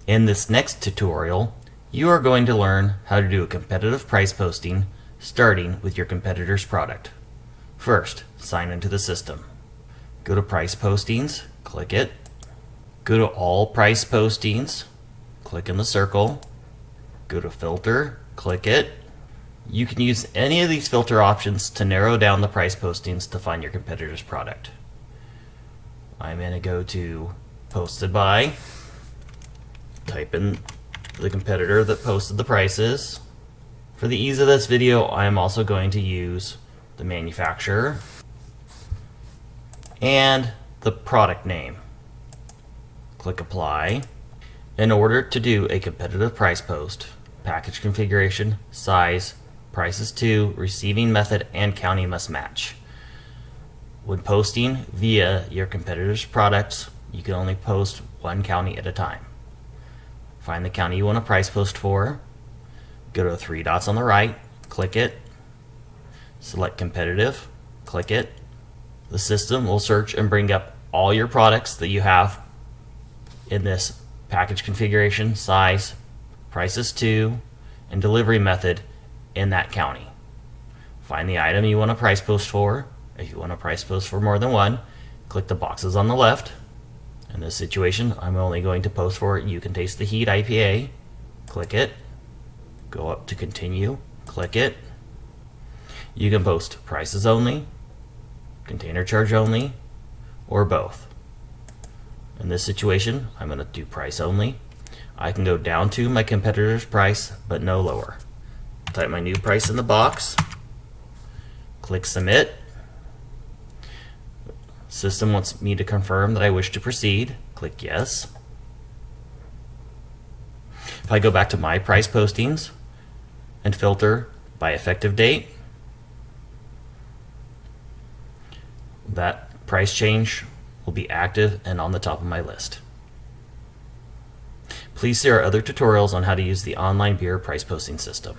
In this next tutorial, you are going to learn how to do a competitive price posting starting with your competitor's product. First, sign into the system. Go to Price Postings, click it. Go to All Price Postings, click in the circle. Go to Filter, click it. You can use any of these filter options to narrow down the price postings to find your competitor's product. I'm going to go to Posted By, type in the competitor that posted the prices. For the ease of this video, I am also going to use the manufacturer and the product name. Click Apply. In order to do a competitive price post, package configuration, size, prices to, receiving method, and county must match. When posting via your competitor's products, you can only post one county at a time. Find the county you want to price post for. Go to the three dots on the right, click it. Select competitive, click it. The system will search and bring up all your products that you have in this package configuration, size, prices to, and delivery method in that county. Find the item you want to price post for. If you want to price post for more than one, click the boxes on the left. In this situation, I'm only going to post for You Can Taste the Heat IPA. Click it. Go up to Continue. Click it. You can post prices only, container charge only, or both. In this situation, I'm going to do price only. I can go down to my competitor's price, but no lower. Type my new price in the box. Click Submit. System wants me to confirm that I wish to proceed. Click Yes. If I go back to My Price Postings and filter by effective date, that price change will be active and on the top of my list. Please see our other tutorials on how to use the online beer price posting system.